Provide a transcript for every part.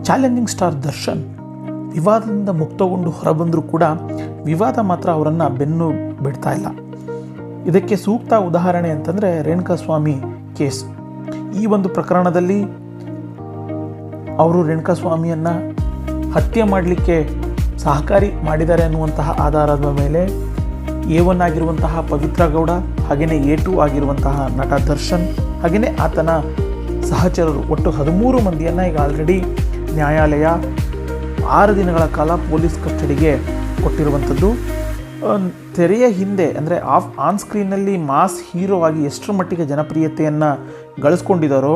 Challenging star Darshan ವಿವಾದದಿಂದ ಮುಕ್ತಗೊಂಡು ಹೊರಬಂದರೂ ಕೂಡ ವಿವಾದ ಮಾತ್ರ ಅವರನ್ನು ಬೆನ್ನು ಬಿಡ್ತಾ ಇಲ್ಲ. ಇದಕ್ಕೆ ಸೂಕ್ತ ಉದಾಹರಣೆ ಅಂತಂದರೆ ರೇಣುಕಾಸ್ವಾಮಿ ಕೇಸ್. ಈ ಒಂದು ಪ್ರಕರಣದಲ್ಲಿ ಅವರು ರೇಣುಕಾಸ್ವಾಮಿಯನ್ನು ಹತ್ಯೆ ಮಾಡಲಿಕ್ಕೆ ಸಹಕಾರಿ ಮಾಡಿದ್ದಾರೆ ಅನ್ನುವಂತಹ ಆಧಾರದ ಮೇಲೆ A1 ಆಗಿರುವಂತಹ ಪವಿತ್ರ ಗೌಡ, ಹಾಗೆಯೇ A2 ಆಗಿರುವಂತಹ ನಟ ದರ್ಶನ್, ಹಾಗೆಯೇ ಆತನ ಸಹಚರರು ಒಟ್ಟು 13 ಮಂದಿಯನ್ನು ಈಗ ಆಲ್ರೆಡಿ ನ್ಯಾಯಾಲಯ 6 ದಿನಗಳ ಕಾಲ ಪೊಲೀಸ್ ಕಸ್ಟಡಿಗೆ ಕೊಟ್ಟಿರುವಂಥದ್ದು. ತೆರೆಯ ಹಿಂದೆ ಅಂದರೆ ಆನ್ ಸ್ಕ್ರೀನ್ನಲ್ಲಿ ಮಾಸ್ ಹೀರೋ ಆಗಿ ಎಷ್ಟರ ಮಟ್ಟಿಗೆ ಜನಪ್ರಿಯತೆಯನ್ನು ಗಳಿಸ್ಕೊಂಡಿದ್ದಾರೋ,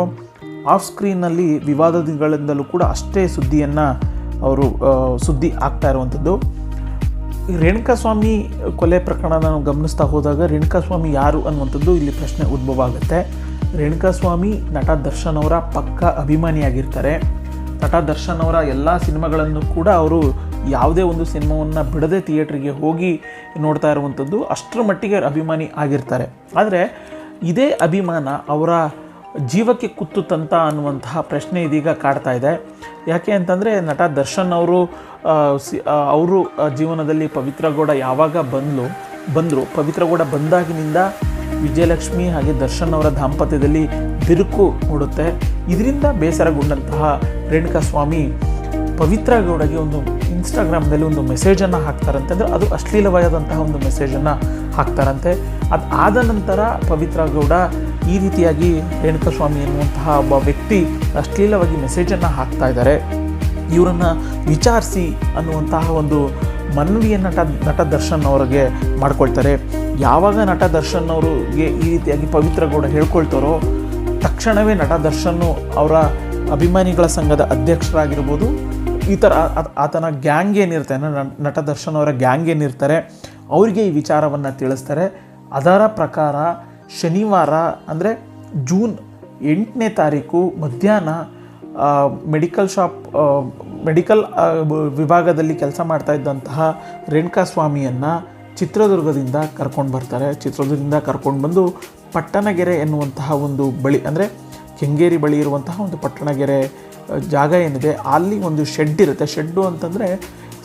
ಆಫ್ ಸ್ಕ್ರೀನ್ನಲ್ಲಿ ವಿವಾದಗಳಿಂದಲೂ ಕೂಡ ಅಷ್ಟೇ ಸುದ್ದಿ ಆಗ್ತಾ ಇರುವಂಥದ್ದು. ಈ ರೇಣುಕಾಸ್ವಾಮಿ ಕೊಲೆ ಪ್ರಕರಣ ನಾವು ಗಮನಿಸ್ತಾ ಹೋದಾಗ ರೇಣುಕಾಸ್ವಾಮಿ ಯಾರು ಅನ್ನುವಂಥದ್ದು ಇಲ್ಲಿ ಪ್ರಶ್ನೆ ಉದ್ಭವ ಆಗುತ್ತೆ. ರೇಣುಕಾಸ್ವಾಮಿ ನಟ ದರ್ಶನ್ ಅವರ ಪಕ್ಕ ಅಭಿಮಾನಿಯಾಗಿರ್ತಾರೆ. ನಟ ದರ್ಶನ್ ಅವರ ಎಲ್ಲ ಸಿನಿಮಾಗಳನ್ನು ಕೂಡ ಅವರು ಯಾವುದೇ ಒಂದು ಸಿನಿಮಾವನ್ನು ಬಿಡದೆ ಥಿಯೇಟ್ರಿಗೆ ಹೋಗಿ ನೋಡ್ತಾ ಇರುವಂಥದ್ದು, ಅಷ್ಟರ ಮಟ್ಟಿಗೆ ಅಭಿಮಾನಿ ಆಗಿರ್ತಾರೆ. ಆದರೆ ಇದೇ ಅಭಿಮಾನ ಅವರ ಜೀವಕ್ಕೆ ಕುತ್ತುತ್ತಂತ ಅನ್ನುವಂತಹ ಪ್ರಶ್ನೆ ಇದೀಗ ಕಾಡ್ತಾ ಇದೆ. ಯಾಕೆ ಅಂತಂದರೆ ನಟ ದರ್ಶನ್ ಅವರು ಜೀವನದಲ್ಲಿ ಪವಿತ್ರ ಗೌಡ ಯಾವಾಗ ಬಂದರು ಪವಿತ್ರ ಗೌಡ ಬಂದಾಗಿನಿಂದ ವಿಜಯಲಕ್ಷ್ಮಿ ಹಾಗೆ ದರ್ಶನ್ ಅವರ ದಾಂಪತ್ಯದಲ್ಲಿ ಬಿರುಕು ಮೂಡುತ್ತೆ. ಇದರಿಂದ ಬೇಸರಗೊಂಡಂತಹ ರೇಣುಕಾಸ್ವಾಮಿ ಪವಿತ್ರ ಗೌಡಗೆ ಒಂದು ಇನ್ಸ್ಟಾಗ್ರಾಮ್ನಲ್ಲಿ ಒಂದು ಮೆಸೇಜನ್ನು ಹಾಕ್ತಾರಂತೆ. ಅಂದರೆ ಅದು ಅಶ್ಲೀಲವಾದಂತಹ ಒಂದು ಮೆಸೇಜನ್ನು ಹಾಕ್ತಾರಂತೆ. ಅದು ಆದ ನಂತರ ಪವಿತ್ರ ಗೌಡ ಈ ರೀತಿಯಾಗಿ ರೇಣುಕಾಸ್ವಾಮಿ ಎನ್ನುವಂತಹ ಒಬ್ಬ ವ್ಯಕ್ತಿ ಅಶ್ಲೀಲವಾಗಿ ಮೆಸೇಜನ್ನು ಹಾಕ್ತಾ ಇದ್ದಾರೆ, ಇವರನ್ನು ವಿಚಾರಿಸಿ ಅನ್ನುವಂತಹ ಒಂದು ಮನವಿಯನ್ನು ನಟ ದರ್ಶನ್ ಅವರಿಗೆ ಮಾಡ್ಕೊಳ್ತಾರೆ. ಯಾವಾಗ ನಟ ದರ್ಶನ್ ಅವರಿಗೆ ಈ ರೀತಿಯಾಗಿ ಪವಿತ್ರ ಗೌಡ ಹೇಳ್ಕೊಳ್ತಾರೋ ತಕ್ಷಣವೇ ನಟ ದರ್ಶನ್ ಅವರ ಅಭಿಮಾನಿಗಳ ಸಂಘದ ಅಧ್ಯಕ್ಷರಾಗಿರ್ಬೋದು, ಈ ಥರ ಆತನ ಗ್ಯಾಂಗ್ ಏನಿರ್ತಾರೆ, ನಟ ದರ್ಶನ್ ಅವರ ಗ್ಯಾಂಗ್ ಏನಿರ್ತಾರೆ ಅವರಿಗೆ ಈ ವಿಚಾರವನ್ನು ತಿಳಿಸ್ತಾರೆ. ಅದರ ಪ್ರಕಾರ ಶನಿವಾರ ಅಂದರೆ ಜೂನ್ 8ನೇ ತಾರೀಕು ಮಧ್ಯಾಹ್ನ ಮೆಡಿಕಲ್ ವಿಭಾಗದಲ್ಲಿ ಕೆಲಸ ಮಾಡ್ತಾ ಇದ್ದಂತಹ ರೇಣುಕಾಸ್ವಾಮಿಯನ್ನು ಚಿತ್ರದುರ್ಗದಿಂದ ಕರ್ಕೊಂಡು ಬರ್ತಾರೆ. ಚಿತ್ರದುರ್ಗದಿಂದ ಕರ್ಕೊಂಡು ಬಂದು ಪಟ್ಟಣಗೆರೆ ಎನ್ನುವಂತಹ ಒಂದು ಬಳಿ, ಅಂದರೆ ಕೆಂಗೇರಿ ಬಳಿ ಇರುವಂತಹ ಒಂದು ಪಟ್ಟಣಗೆರೆ ಜಾಗ ಏನಿದೆ ಅಲ್ಲಿ ಒಂದು ಶೆಡ್ ಇರುತ್ತೆ. ಶೆಡ್ಡು ಅಂತಂದರೆ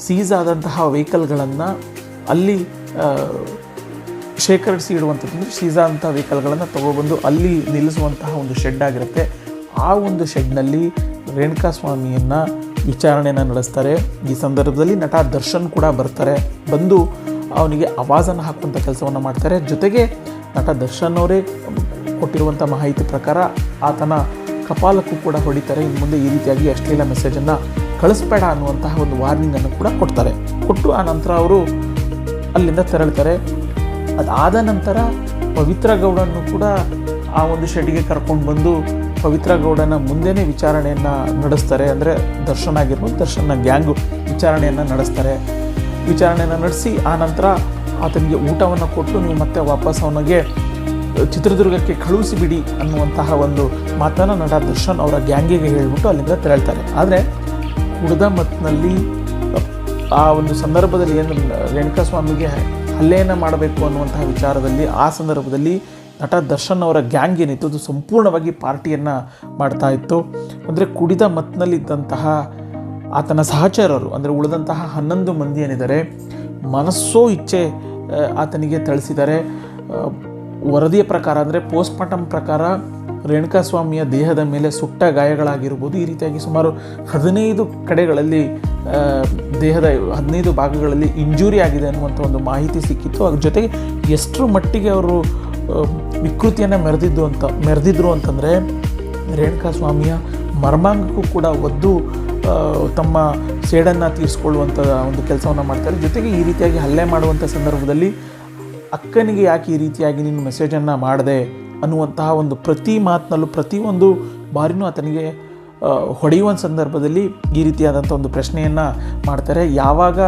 ಸೀಸ್ ಆದಂತಹ ವೆಹಿಕಲ್ಗಳನ್ನು ಅಲ್ಲಿ ಶೇಖರಿಸಿ ಇಡುವಂಥದ್ದು, ಅಂದರೆ ಸೀಸ್ ಆದಂತಹ ವೆಹಿಕಲ್ಗಳನ್ನು ತೊಗೊಬಂದು ಅಲ್ಲಿ ನಿಲ್ಲಿಸುವಂತಹ ಒಂದು ಶೆಡ್ ಆಗಿರುತ್ತೆ. ಆ ಒಂದು ಶೆಡ್ನಲ್ಲಿ ರೇಣುಕಾಸ್ವಾಮಿಯನ್ನು ವಿಚಾರಣೆಯನ್ನು ನಡೆಸ್ತಾರೆ. ಈ ಸಂದರ್ಭದಲ್ಲಿ ನಟ ದರ್ಶನ್ ಕೂಡ ಬರ್ತಾರೆ. ಬಂದು ಅವನಿಗೆ ಆವಾಜನ್ನು ಹಾಕುವಂಥ ಕೆಲಸವನ್ನು ಮಾಡ್ತಾರೆ. ಜೊತೆಗೆ ನಟ ದರ್ಶನ್ ಅವರೇ ಕೊಟ್ಟಿರುವಂಥ ಮಾಹಿತಿ ಪ್ರಕಾರ ಆತನ ಕಪಾಲಕ್ಕೂ ಕೂಡ ಹೊಡಿತಾರೆ. ಇನ್ನು ಮುಂದೆ ಈ ರೀತಿಯಾಗಿ ಅಶ್ಲೀಲ ಮೆಸೇಜನ್ನು ಕಳಿಸ್ಬೇಡ ಅನ್ನುವಂತಹ ಒಂದು ವಾರ್ನಿಂಗನ್ನು ಕೂಡ ಕೊಟ್ಟು ಆ ನಂತರ ಅವರು ಅಲ್ಲಿಂದ ತೆರಳ್ತಾರೆ. ಅದಾದ ನಂತರ ಪವಿತ್ರ ಗೌಡನ್ನು ಕೂಡ ಆ ಒಂದು ಶೆಡ್ಗೆ ಕರ್ಕೊಂಡು ಬಂದು ಪವಿತ್ರ ಗೌಡನ ಮುಂದೆನೇ ವಿಚಾರಣೆಯನ್ನು ನಡೆಸ್ತಾರೆ. ಅಂದರೆ ದರ್ಶನ್ ಆಗಿರ್ಬೋದು, ದರ್ಶನ್ನ ಗ್ಯಾಂಗು ವಿಚಾರಣೆಯನ್ನು ನಡೆಸಿ ಆ ನಂತರ ಆತನಿಗೆ ಊಟವನ್ನು ಕೊಟ್ಟು ನೀವು ಮತ್ತೆ ವಾಪಸ್ ಅವನಿಗೆ ಚಿತ್ರದುರ್ಗಕ್ಕೆ ಕಳುಹಿಸಿಬಿಡಿ ಅನ್ನುವಂತಹ ಒಂದು ಮಾತನ್ನು ನಟ ದರ್ಶನ್ ಅವರ ಗ್ಯಾಂಗಿಗೆ ಹೇಳಿಬಿಟ್ಟು ಅಲ್ಲಿಂದ ತೆರಳ್ತಾರೆ. ಆದರೆ ಕುಡಿದ ಮತ್ತಿನಲ್ಲಿ ಆ ಒಂದು ಸಂದರ್ಭದಲ್ಲಿ ಏನು ರೇಣುಕಾಸ್ವಾಮಿಗೆ ಹಲ್ಲೆಯನ್ನು ಮಾಡಬೇಕು ಅನ್ನುವಂತಹ ವಿಚಾರದಲ್ಲಿ ಆ ಸಂದರ್ಭದಲ್ಲಿ ನಟ ದರ್ಶನ್ ಅವರ ಗ್ಯಾಂಗ್ ಏನಿತ್ತು ಅದು ಸಂಪೂರ್ಣವಾಗಿ ಪಾರ್ಟಿಯನ್ನು ಮಾಡ್ತಾ ಇತ್ತು. ಅಂದರೆ ಕುಡಿದ ಮತ್ತಿನಲ್ಲಿದ್ದಂತಹ ಆತನ ಸಹಚರರು, ಅಂದರೆ ಉಳಿದಂತಹ 11 ಮಂದಿ ಏನಿದ್ದಾರೆ, ಮನಸ್ಸೋ ಇಚ್ಛೆ ಆತನಿಗೆ ಥಳಿಸಿದ್ದಾರೆ. ವರದಿಯ ಪ್ರಕಾರ, ಅಂದರೆ ಪೋಸ್ಟ್ಮಾರ್ಟಮ್ ಪ್ರಕಾರ ರೇಣುಕಾಸ್ವಾಮಿಯ ದೇಹದ ಮೇಲೆ ಸುಟ್ಟ ಗಾಯಗಳಾಗಿರ್ಬೋದು. ಈ ರೀತಿಯಾಗಿ ಸುಮಾರು 15 ಕಡೆಗಳಲ್ಲಿ ದೇಹದ 15 ಭಾಗಗಳಲ್ಲಿ ಇಂಜುರಿ ಆಗಿದೆ ಅನ್ನುವಂಥ ಒಂದು ಮಾಹಿತಿ ಸಿಕ್ಕಿತ್ತು. ಅದ್ರ ಜೊತೆಗೆ ಎಷ್ಟರ ಮಟ್ಟಿಗೆ ಅವರು ವಿಕೃತಿಯನ್ನು ಮೆರೆದಿದ್ರು ಅಂತಂದರೆ ರೇಣುಕಾಸ್ವಾಮಿಯ ಮರ್ಮಾಂಗಕ್ಕೂ ಕೂಡ ಒದ್ದು ತಮ್ಮ ಸೇಡನ್ನು ತೀರಿಸ್ಕೊಳ್ಳುವಂಥ ಒಂದು ಕೆಲಸವನ್ನು ಮಾಡ್ತಾರೆ. ಜೊತೆಗೆ ಈ ರೀತಿಯಾಗಿ ಹಲ್ಲೆ ಮಾಡುವಂಥ ಸಂದರ್ಭದಲ್ಲಿ ಅಕ್ಕನಿಗೆ ಯಾಕೆ ಈ ರೀತಿಯಾಗಿ ನೀನು ಮೆಸೇಜನ್ನು ಮಾಡಿದೆ ಅನ್ನುವಂತಹ ಒಂದು ಪ್ರತಿ ಮಾತಿನಲ್ಲೂ ಪ್ರತಿಯೊಂದು ಬಾರಿನೂ ಆತನಿಗೆ ಹೊಡೆಯುವ ಸಂದರ್ಭದಲ್ಲಿ ಈ ರೀತಿಯಾದಂಥ ಒಂದು ಪ್ರಶ್ನೆಯನ್ನು ಮಾಡ್ತಾರೆ. ಯಾವಾಗ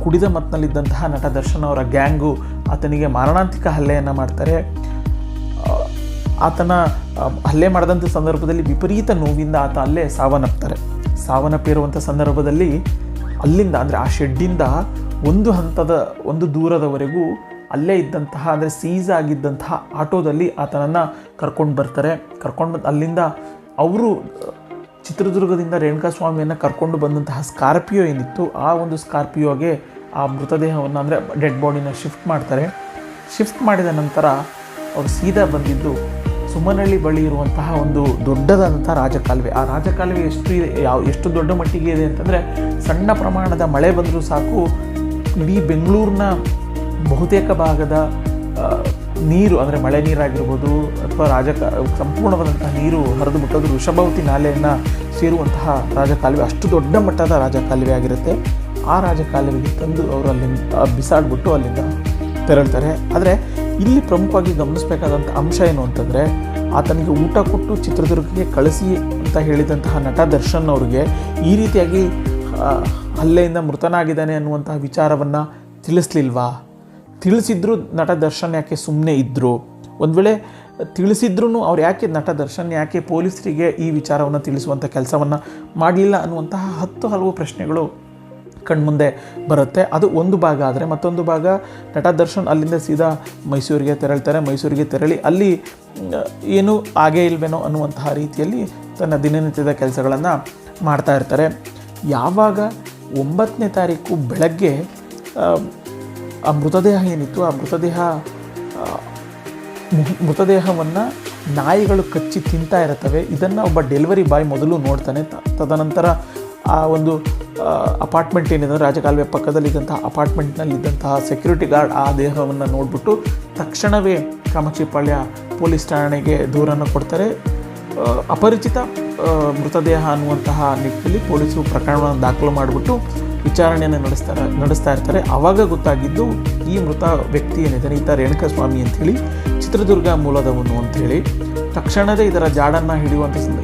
ಕುಡಿದ ಮತ್ತಿನಲ್ಲಿದ್ದಂತಹ ನಟ ದರ್ಶನ್ ಅವರ ಗ್ಯಾಂಗು ಆತನಿಗೆ ಮಾರಣಾಂತಿಕ ಹಲ್ಲೆಯನ್ನು ಮಾಡ್ತಾರೆ, ಆತನ ಹಲ್ಲೆ ಮಾಡಿದಂಥ ಸಂದರ್ಭದಲ್ಲಿ ವಿಪರೀತ ನೋವಿಂದ ಆತ ಅಲ್ಲೇ ಸಾವನ್ನಪ್ಪಿರುವಂಥ ಸಂದರ್ಭದಲ್ಲಿ ಅಲ್ಲಿಂದ, ಅಂದರೆ ಆ ಶೆಡ್ಡಿಂದ ಒಂದು ದೂರದವರೆಗೂ ಅಲ್ಲೇ ಇದ್ದಂತಹ, ಅಂದರೆ ಸೀಸ್ ಆಗಿದ್ದಂತಹ ಆಟೋದಲ್ಲಿ ಆತನನ್ನು ಕರ್ಕೊಂಡು ಬಂದು ಅಲ್ಲಿಂದ ಅವರು ಚಿತ್ರದುರ್ಗದಿಂದ ರೇಣುಕಾಸ್ವಾಮಿಯನ್ನು ಕರ್ಕೊಂಡು ಬಂದಂತಹ ಸ್ಕಾರ್ಪಿಯೋ ಏನಿತ್ತು, ಆ ಒಂದು ಸ್ಕಾರ್ಪಿಯೋಗೆ ಆ ಮೃತದೇಹವನ್ನು ಅಂದರೆ ಡೆಡ್ ಬಾಡಿನ ಶಿಫ್ಟ್ ಮಾಡ್ತಾರೆ. ಶಿಫ್ಟ್ ಮಾಡಿದ ನಂತರ ಅವರು ಸೀದಾ ಬಂದಿದ್ದು ಸುಮನಹಳ್ಳಿ ಬಳಿ ಇರುವಂತಹ ಒಂದು ದೊಡ್ಡದಾದಂಥ ರಾಜಕಾಲುವೆ. ಆ ರಾಜಕಾಲುವೆ ಎಷ್ಟು ದೊಡ್ಡ ಮಟ್ಟಿಗೆ ಇದೆ ಅಂತಂದರೆ, ಸಣ್ಣ ಪ್ರಮಾಣದ ಮಳೆ ಬಂದರೂ ಸಾಕು ಇಡೀ ಬೆಂಗಳೂರಿನ ಬಹುತೇಕ ಭಾಗದ ನೀರು ಅಂದರೆ ಮಳೆ ನೀರಾಗಿರ್ಬೋದು ಅಥವಾ ಸಂಪೂರ್ಣವಾದಂತಹ ನೀರು ಹರಿದು ಬಿಟ್ಟೋದು ವೃಷಭಾವತಿ ನಾಲೆಯನ್ನು ಸೇರುವಂತಹ ರಾಜಕಾಲುವೆ. ಅಷ್ಟು ದೊಡ್ಡ ಮಟ್ಟದ ರಾಜಕಾಲುವೆ ಆಗಿರುತ್ತೆ. ಆ ರಾಜಕಾಲುವೆಗೆ ತಂದು ಅವರು ಅಲ್ಲಿಂದ ಬಿಸಾಡ್ಬಿಟ್ಟು ಅಲ್ಲಿಂದ ತೆರಳ್ತಾರೆ. ಆದರೆ ಇಲ್ಲಿ ಪ್ರಮುಖವಾಗಿ ಗಮನಿಸಬೇಕಾದಂಥ ಅಂಶ ಏನು ಅಂತಂದರೆ, ಆತನಿಗೆ ಊಟ ಕೊಟ್ಟು ಚಿತ್ರದುರ್ಗಕ್ಕೆ ಕಳಿಸಿ ಅಂತ ಹೇಳಿದಂತಹ ನಟ ದರ್ಶನ್ ಅವರಿಗೆ ಈ ರೀತಿಯಾಗಿ ಹಲ್ಲೆಯಿಂದ ಮೃತನಾಗಿದ್ದಾನೆ ಅನ್ನುವಂತಹ ವಿಚಾರವನ್ನು ತಿಳಿಸ್ಲಿಲ್ವಾ? ತಿಳಿಸಿದ್ರು ನಟ ದರ್ಶನ್ ಯಾಕೆ ಸುಮ್ಮನೆ ಇದ್ದರು? ಒಂದು ವೇಳೆ ತಿಳಿಸಿದ್ರೂ ಅವ್ರು ಯಾಕೆ ನಟ ದರ್ಶನ್ ಯಾಕೆ ಪೊಲೀಸರಿಗೆ ಈ ವಿಚಾರವನ್ನು ತಿಳಿಸುವಂಥ ಕೆಲಸವನ್ನು ಮಾಡಲಿಲ್ಲ ಅನ್ನುವಂತಹ ಹಲವು ಪ್ರಶ್ನೆಗಳು ಕಣ್ಮುಂದೆ ಬರುತ್ತೆ. ಅದು ಒಂದು ಭಾಗ. ಆದರೆ ಮತ್ತೊಂದು ಭಾಗ, ನಟ ದರ್ಶನ್ ಅಲ್ಲಿಂದ ಸೀದಾ ಮೈಸೂರಿಗೆ ತೆರಳ್ತಾರೆ. ಮೈಸೂರಿಗೆ ತೆರಳಿ ಅಲ್ಲಿ ಏನೂ ಆಗೇ ಇಲ್ವೇನೋ ಅನ್ನುವಂತಹ ರೀತಿಯಲ್ಲಿ ತನ್ನ ದಿನನಿತ್ಯದ ಕೆಲಸಗಳನ್ನು ಮಾಡ್ತಾ ಇರ್ತಾರೆ. ಯಾವಾಗ 9ನೇ ತಾರೀಕು ಬೆಳಗ್ಗೆ ಆ ಮೃತದೇಹ ಏನಿತ್ತು, ಆ ಮೃತದೇಹವನ್ನು ನಾಯಿಗಳು ಕಚ್ಚಿ ತಿಂತಾ ಇರ್ತವೆ. ಇದನ್ನು ಒಬ್ಬ ಡೆಲಿವರಿ ಬಾಯ್ ಮೊದಲು ನೋಡ್ತಾನೆ. ತದನಂತರ ಆ ಒಂದು ಅಪಾರ್ಟ್ಮೆಂಟ್ ಏನಿದೆ, ರಾಜಕಾಲುವೆ ಪಕ್ಕದಲ್ಲಿದ್ದಂಥ ಅಪಾರ್ಟ್ಮೆಂಟ್ನಲ್ಲಿದ್ದಂತಹ ಸೆಕ್ಯೂರಿಟಿ ಗಾರ್ಡ್ ಆ ದೇಹವನ್ನು ನೋಡಿಬಿಟ್ಟು ತಕ್ಷಣವೇ ಕಾಮಾಕ್ಷಿಪಾಳ್ಯ ಪೊಲೀಸ್ ಠಾಣೆಗೆ ದೂರನ್ನು ಕೊಡ್ತಾರೆ. ಅಪರಿಚಿತ ಮೃತದೇಹ ಅನ್ನುವಂತಹ ನಿಟ್ಟಿನಲ್ಲಿ ಪೊಲೀಸರು ಪ್ರಕರಣವನ್ನು ದಾಖಲು ಮಾಡಿಬಿಟ್ಟು ವಿಚಾರಣೆಯನ್ನು ನಡೆಸ್ತಾ ಇರ್ತಾರೆ. ಆವಾಗ ಗೊತ್ತಾಗಿದ್ದು, ಈ ಮೃತ ವ್ಯಕ್ತಿ ಏನಿದ್ದಾನೆ ಈತ ರೇಣುಕಾಸ್ವಾಮಿ ಅಂಥೇಳಿ ಚಿತ್ರದುರ್ಗ ಮೂಲದವನು ಅಂಥೇಳಿ. ತಕ್ಷಣವೇ ಇದರ ಜಾಡನ್ನು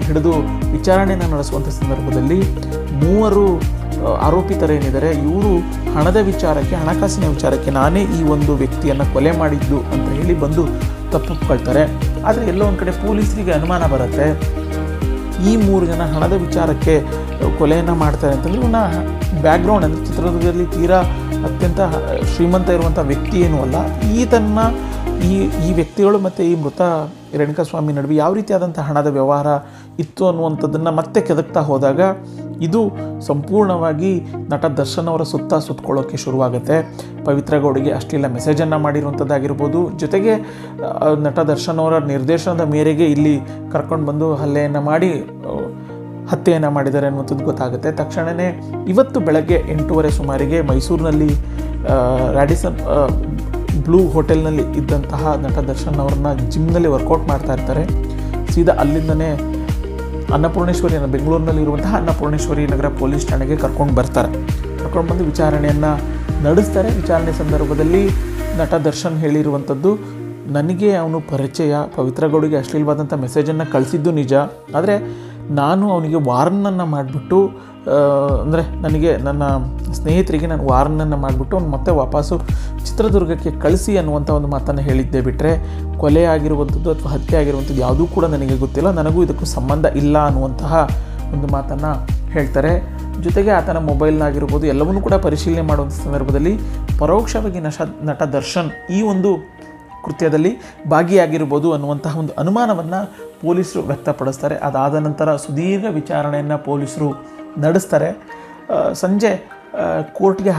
ಹಿಡಿದು ವಿಚಾರಣೆಯನ್ನು ನಡೆಸುವಂಥ ಸಂದರ್ಭದಲ್ಲಿ 3 ಆರೋಪಿತರೇನಿದ್ದಾರೆ ಇವರು ಹಣಕಾಸಿನ ವಿಚಾರಕ್ಕೆ ನಾನೇ ಈ ಒಂದು ವ್ಯಕ್ತಿಯನ್ನು ಕೊಲೆ ಮಾಡಿದ್ದು ಅಂತ ಹೇಳಿ ಬಂದು ತಪ್ಪಿಕೊಳ್ತಾರೆ. ಆದರೆ ಎಲ್ಲೋ ಒಂದು ಕಡೆ ಪೊಲೀಸರಿಗೆ ಅನುಮಾನ ಬರುತ್ತೆ, ಈ 3 ಜನ ಹಣದ ವಿಚಾರಕ್ಕೆ ಕೊಲೆಯನ್ನು ಮಾಡ್ತಾರೆ ಅಂತಂದರೆ ಇವನ ಬ್ಯಾಕ್ಗ್ರೌಂಡ್ ಅಂದರೆ ಚಿತ್ರದುರ್ಗದಲ್ಲಿ ತೀರಾ ಅತ್ಯಂತ ಶ್ರೀಮಂತ ಇರುವಂಥ ವ್ಯಕ್ತಿ ಏನೂ ಅಲ್ಲ. ಈ ವ್ಯಕ್ತಿಗಳು ಮತ್ತು ಈ ಮೃತ ರೇಣುಕಾಸ್ವಾಮಿ ನಡುವೆ ಯಾವ ರೀತಿಯಾದಂಥ ಹಣದ ವ್ಯವಹಾರ ಇತ್ತು ಅನ್ನುವಂಥದ್ದನ್ನು ಮತ್ತೆ ಕೆದಕ್ತಾ ಹೋದಾಗ ಇದು ಸಂಪೂರ್ಣವಾಗಿ ನಟ ದರ್ಶನ್ ಅವರ ಸುತ್ತಕೊಳ್ಳೋಕ್ಕೆ ಶುರುವಾಗುತ್ತೆ. ಪವಿತ್ರ ಗೌಡಿಗೆ ಅಶ್ಲೀಲ ಮೆಸೇಜನ್ನು ಮಾಡಿರುವಂಥದ್ದಾಗಿರ್ಬೋದು, ಜೊತೆಗೆ ನಟ ದರ್ಶನ್ ಅವರ ನಿರ್ದೇಶನದ ಮೇರೆಗೆ ಇಲ್ಲಿ ಕರ್ಕೊಂಡು ಬಂದು ಹತ್ಯೆಯನ್ನು ಮಾಡಿದ್ದಾರೆ ಅನ್ನುವಂಥದ್ದು ಗೊತ್ತಾಗುತ್ತೆ. ತಕ್ಷಣವೇ ಇವತ್ತು ಬೆಳಗ್ಗೆ 8:30 ಸುಮಾರಿಗೆ ಮೈಸೂರಿನಲ್ಲಿ ರ್ಯಾಡಿಸನ್ ಬ್ಲೂ ಹೋಟೆಲ್ನಲ್ಲಿ ಇದ್ದಂತಹ ನಟ ದರ್ಶನ್ ಅವ್ರನ್ನ ಜಿಮ್ನಲ್ಲಿ ವರ್ಕೌಟ್ ಮಾಡ್ತಾ ಇರ್ತಾರೆ. ಸೀದಾ ಅಲ್ಲಿಂದನೇ ಬೆಂಗಳೂರಿನಲ್ಲಿರುವಂತಹ ಅನ್ನಪೂರ್ಣೇಶ್ವರಿ ನಗರ ಪೊಲೀಸ್ ಠಾಣೆಗೆ ಕರ್ಕೊಂಡು ಬಂದು ವಿಚಾರಣೆಯನ್ನು ನಡೆಸ್ತಾರೆ. ವಿಚಾರಣೆ ಸಂದರ್ಭದಲ್ಲಿ ನಟ ದರ್ಶನ್ ಹೇಳಿರುವಂಥದ್ದು, ನನಗೆ ಅವನು ಪರಿಚಯ, ಪವಿತ್ರ ಗೌಡಿಗೆ ಅಶ್ಲೀಲವಾದಂಥ ಮೆಸೇಜನ್ನು ಕಳಿಸಿದ್ದು ನಿಜ. ಆದರೆ ನಾನು ಅವನಿಗೆ ವಾರ್ನನ್ನು ಮಾಡಿಬಿಟ್ಟು ಅಂದರೆ ನನ್ನ ಸ್ನೇಹಿತರಿಗೆ ನಾನು ವಾರ್ನನ್ನು ಮಾಡಿಬಿಟ್ಟು ಅವ್ನು ಮತ್ತೆ ವಾಪಸ್ಸು ಚಿತ್ರದುರ್ಗಕ್ಕೆ ಕಳಿಸಿ ಅನ್ನುವಂಥ ಒಂದು ಮಾತನ್ನು ಹೇಳಿದ್ದೆ ಬಿಟ್ಟರೆ ಕೊಲೆ ಆಗಿರುವಂಥದ್ದು ಅಥವಾ ಹತ್ಯೆ ಆಗಿರುವಂಥದ್ದು ಯಾವುದೂ ಕೂಡ ನನಗೆ ಗೊತ್ತಿಲ್ಲ, ನನಗೂ ಇದಕ್ಕೂ ಸಂಬಂಧ ಇಲ್ಲ ಅನ್ನುವಂತಹ ಒಂದು ಮಾತನ್ನು ಹೇಳ್ತಾರೆ. ಜೊತೆಗೆ ಆತನ ಮೊಬೈಲ್ನಾಗಿರ್ಬೋದು ಎಲ್ಲವನ್ನೂ ಕೂಡ ಪರಿಶೀಲನೆ ಮಾಡುವಂಥ ಸಂದರ್ಭದಲ್ಲಿ ಪರೋಕ್ಷವಾಗಿ ನಟ ದರ್ಶನ್ ಈ ಒಂದು ಕೃತ್ಯದಲ್ಲಿ ಭಾಗಿಯಾಗಿರ್ಬೋದು ಅನ್ನುವಂತಹ ಒಂದು ಅನುಮಾನವನ್ನು ಪೊಲೀಸರು ವ್ಯಕ್ತಪಡಿಸ್ತಾರೆ. ಅದಾದ ನಂತರ ಸುದೀರ್ಘ ವಿಚಾರಣೆಯನ್ನು ಪೊಲೀಸರು ನಡೆಸ್ತಾರೆ. ಸಂಜೆ ಕೋರ್ಟ್ಗೆ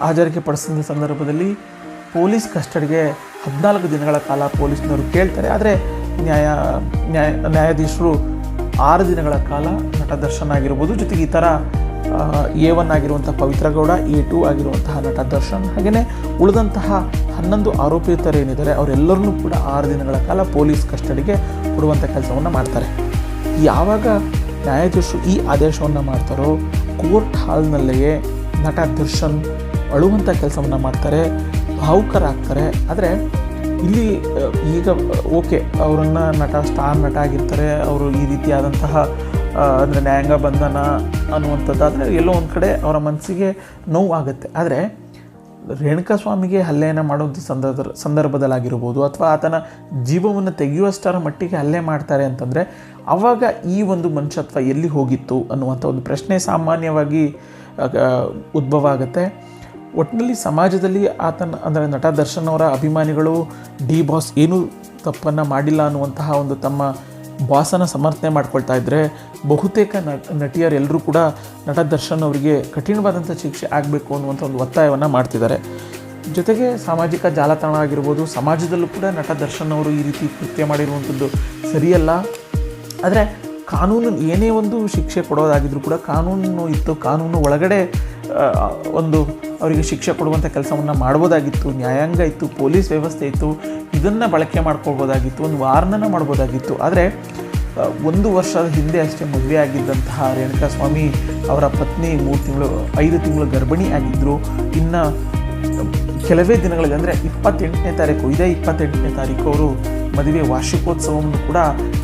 ಹಾಜರಿಕೆ ಪಡಿಸಿದ ಸಂದರ್ಭದಲ್ಲಿ ಪೊಲೀಸ್ ಕಸ್ಟಡಿಗೆ 14 ದಿನಗಳ ಕಾಲ ಪೊಲೀಸ್ನವರು ಕೇಳ್ತಾರೆ. ಆದರೆ ನ್ಯಾಯಾಧೀಶರು 6 ದಿನಗಳ ಕಾಲ ನಟ ದರ್ಶನ್ ಆಗಿರ್ಬೋದು, ಜೊತೆಗೆ ಈ ಥರ A1 ಆಗಿರುವಂಥ ಪವಿತ್ರ ಗೌಡ, A2 ಆಗಿರುವಂತಹ ನಟ ದರ್ಶನ್, ಹಾಗೆಯೇ ಉಳಿದಂತಹ 11 ಆರೋಪಿತರೇನಿದ್ದಾರೆ ಅವರೆಲ್ಲರನ್ನೂ ಕೂಡ 6 ದಿನಗಳ ಕಾಲ ಪೊಲೀಸ್ ಕಸ್ಟಡಿಗೆ ಕೊಡುವಂಥ ಕೆಲಸವನ್ನು ಮಾಡ್ತಾರೆ. ಯಾವಾಗ ನ್ಯಾಯಾಧೀಶರು ಈ ಆದೇಶವನ್ನು ಮಾಡ್ತಾರೋ ಕೋರ್ಟ್ ಹಾಲ್ನಲ್ಲಿಯೇ ನಟ ದರ್ಶನ್ ಅಳುವಂಥ ಕೆಲಸವನ್ನು ಮಾಡ್ತಾರೆ, ಭಾವುಕರಾಗ್ತಾರೆ. ಆದರೆ ಇಲ್ಲಿ ಈಗ ಓಕೆ, ಅವರನ್ನು ಸ್ಟಾರ್ ನಟ ಆಗಿರ್ತಾರೆ, ಅವರು ಈ ರೀತಿಯಾದಂತಹ ಅಂದರೆ ನ್ಯಾಯಾಂಗ ಬಂಧನ ಅನ್ನುವಂಥದ್ದಾದರೆ ಎಲ್ಲೋ ಒಂದು ಕಡೆ ಅವರ ಮನಸ್ಸಿಗೆ ನೋವು ಆಗುತ್ತೆ. ಆದರೆ ರೇಣುಕಾಸ್ವಾಮಿಗೆ ಹಲ್ಲೆಯನ್ನು ಮಾಡುವಂಥ ಸಂದರ್ಭದಲ್ಲಾಗಿರ್ಬೋದು ಅಥವಾ ಆತನ ಜೀವವನ್ನು ತೆಗೆಯುವಷ್ಟರ ಮಟ್ಟಿಗೆ ಹಲ್ಲೆ ಮಾಡ್ತಾರೆ ಅಂತಂದರೆ ಆವಾಗ ಈ ಒಂದು ಮನುಷ್ಯತ್ವ ಎಲ್ಲಿ ಹೋಗಿತ್ತು ಅನ್ನುವಂಥ ಒಂದು ಪ್ರಶ್ನೆ ಸಾಮಾನ್ಯವಾಗಿ ಉದ್ಭವ ಆಗುತ್ತೆ. ಒಟ್ಟಿನಲ್ಲಿ ಸಮಾಜದಲ್ಲಿ ಅಂದರೆ ನಟ ದರ್ಶನ್ ಅವರ ಅಭಿಮಾನಿಗಳು ಡಿ ಬಾಸ್ ಏನೂ ತಪ್ಪನ್ನು ಮಾಡಿಲ್ಲ ಅನ್ನುವಂತಹ ಒಂದು ತಮ್ಮ ಬಾಸನ ಸಮರ್ಥನೆ ಮಾಡ್ಕೊಳ್ತಾ ಇದ್ದರೆ ಬಹುತೇಕ ನಟಿಯರೆಲ್ಲರೂ ಕೂಡ ನಟ ದರ್ಶನ್ ಅವರಿಗೆ ಕಠಿಣವಾದಂಥ ಶಿಕ್ಷೆ ಆಗಬೇಕು ಅನ್ನುವಂಥ ಒಂದು ಒತ್ತಾಯವನ್ನು ಮಾಡ್ತಿದ್ದಾರೆ. ಜೊತೆಗೆ ಸಾಮಾಜಿಕ ಜಾಲತಾಣ ಆಗಿರ್ಬೋದು, ಸಮಾಜದಲ್ಲೂ ಕೂಡ ನಟ ದರ್ಶನ್ ಅವರು ಈ ರೀತಿ ಕೃತ್ಯ ಮಾಡಿರುವಂಥದ್ದು ಸರಿಯಲ್ಲ. ಆದರೆ ಕಾನೂನು ಏನೇ ಒಂದು ಶಿಕ್ಷೆ ಕೊಡೋದಾಗಿದ್ರೂ ಕೂಡ ಕಾನೂನು ಇತ್ತು, ಕಾನೂನು ಒಳಗಡೆ ಒಂದು ಅವರಿಗೆ ಶಿಕ್ಷೆ ಕೊಡುವಂಥ ಕೆಲಸವನ್ನು ಮಾಡ್ಬೋದಾಗಿತ್ತು. ನ್ಯಾಯಾಂಗ ಇತ್ತು, ಪೊಲೀಸ್ ವ್ಯವಸ್ಥೆ ಇತ್ತು, ಇದನ್ನು ಬಳಕೆ ಮಾಡ್ಕೊಳ್ಬೋದಾಗಿತ್ತು, ಒಂದು ವಾರ್ನನ ಮಾಡ್ಬೋದಾಗಿತ್ತು. ಆದರೆ 1 ವರ್ಷದ ಹಿಂದೆ ಅಷ್ಟೇ ಮದುವೆ ಆಗಿದ್ದಂತಹ ರೇಣುಕಾಸ್ವಾಮಿ ಅವರ ಪತ್ನಿ 5 ತಿಂಗಳು ಗರ್ಭಿಣಿ ಆಗಿದ್ದರು. ಇನ್ನು ಕೆಲವೇ ದಿನಗಳಿಗೆ ಅಂದರೆ 28ನೇ ತಾರೀಕು, ಇದೇ 28ನೇ ತಾರೀಕು ಅವರು ಮದುವೆ ವಾರ್ಷಿಕೋತ್ಸವವನ್ನು ಕೂಡ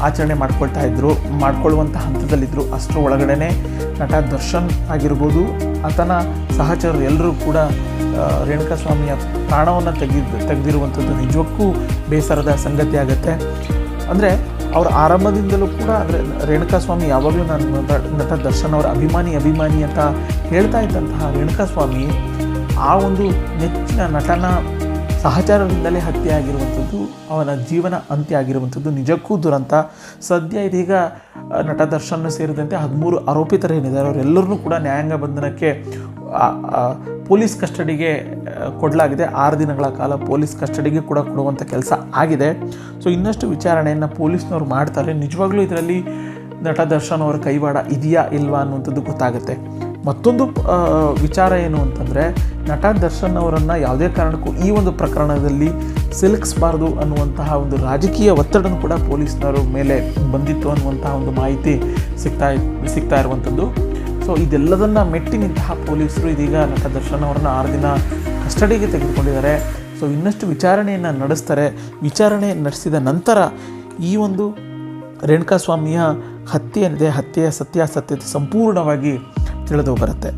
ಆಚರಣೆ ಮಾಡ್ಕೊಳ್ಳುವಂಥ ಹಂತದಲ್ಲಿದ್ದರು. ಅಷ್ಟರ ಒಳಗಡೆ ನಟ ದರ್ಶನ್ ಆಗಿರ್ಬೋದು, ಆತನ ಸಹಚರರು ಎಲ್ಲರೂ ಕೂಡ ರೇಣುಕಾಸ್ವಾಮಿಯ ಪ್ರಾಣವನ್ನು ತೆಗೆದಿರುವಂಥದ್ದು ನಿಜಕ್ಕೂ ಬೇಸರದ ಸಂಗತಿ ಆಗುತ್ತೆ. ಅಂದರೆ ಅವ್ರ ಆರಂಭದಿಂದಲೂ ಕೂಡ ಅಂದರೆ ರೇಣುಕಾಸ್ವಾಮಿ ಯಾವಾಗಲೂ ನಾನು ನಟ ದರ್ಶನ್ ಅವರ ಅಭಿಮಾನಿ ಅಂತ ಹೇಳ್ತಾ ಇದ್ದಂತಹ ರೇಣುಕಾಸ್ವಾಮಿ ಆ ಒಂದು ನೆಚ್ಚಿನ ನಟನ ಸಹಚರರಿಂದಲೇ ಹತ್ಯೆ ಆಗಿರುವಂಥದ್ದು, ಅವನ ಜೀವನ ಅಂತ್ಯ ಆಗಿರುವಂಥದ್ದು ನಿಜಕ್ಕೂ ದುರಂತ. ಸದ್ಯ ಇದೀಗ ನಟ ದರ್ಶನ್ ಸೇರಿದಂತೆ 13 ಆರೋಪಿತರೇನಿದ್ದಾರೆ ಅವರೆಲ್ಲರನ್ನೂ ಕೂಡ ನ್ಯಾಯಾಂಗ ಬಂಧನಕ್ಕೆ ಪೊಲೀಸ್ ಕಸ್ಟಡಿಗೆ ಕೊಡಲಾಗಿದೆ. 6 ದಿನಗಳ ಕಾಲ ಪೊಲೀಸ್ ಕಸ್ಟಡಿಗೆ ಕೂಡ ಕೊಡುವಂಥ ಕೆಲಸ ಆಗಿದೆ. ಸೊ ಇನ್ನಷ್ಟು ವಿಚಾರಣೆಯನ್ನು ಪೊಲೀಸ್ನವ್ರು ಮಾಡ್ತಾರೆ. ನಿಜವಾಗ್ಲೂ ಇದರಲ್ಲಿ ನಟ ದರ್ಶನ್ ಅವರ ಕೈವಾಡ ಇದೆಯಾ ಇಲ್ವಾ ಅನ್ನುವಂಥದ್ದು ಗೊತ್ತಾಗುತ್ತೆ. ಮತ್ತೊಂದು ವಿಚಾರ ಏನು ಅಂತಂದರೆ, ನಟ ದರ್ಶನ್ ಅವರನ್ನು ಯಾವುದೇ ಕಾರಣಕ್ಕೂ ಈ ಒಂದು ಪ್ರಕರಣದಲ್ಲಿ ಸಿಲುಕಿಸಬಾರ್ದು ಅನ್ನುವಂತಹ ಒಂದು ರಾಜಕೀಯ ಒತ್ತಡನೂ ಕೂಡ ಪೊಲೀಸ್ನವರ ಮೇಲೆ ಬಂದಿತ್ತು ಅನ್ನುವಂತಹ ಒಂದು ಮಾಹಿತಿ ಸಿಗ್ತಾ ಇರುವಂಥದ್ದು. ಸೊ ಇದೆಲ್ಲದನ್ನು ಮೆಟ್ಟಿ ನಿಂತಹ ಪೊಲೀಸರು ಇದೀಗ ನಟ ದರ್ಶನ್ ಅವರನ್ನು 6 ದಿನ ಕಸ್ಟಡಿಗೆ ತೆಗೆದುಕೊಂಡಿದ್ದಾರೆ. ಸೊ ಇನ್ನಷ್ಟು ವಿಚಾರಣೆಯನ್ನು ನಡೆಸ್ತಾರೆ. ವಿಚಾರಣೆ ನಡೆಸಿದ ನಂತರ ಈ ಒಂದು ರೇಣುಕಾಸ್ವಾಮಿಯ ಹತ್ಯೆ ಏನಿದೆ, ಹತ್ಯೆಯ ಸತ್ಯಾಸತ್ಯತೆ ಸಂಪೂರ್ಣವಾಗಿ ತಿಳಿದು ಬರುತ್ತೆ.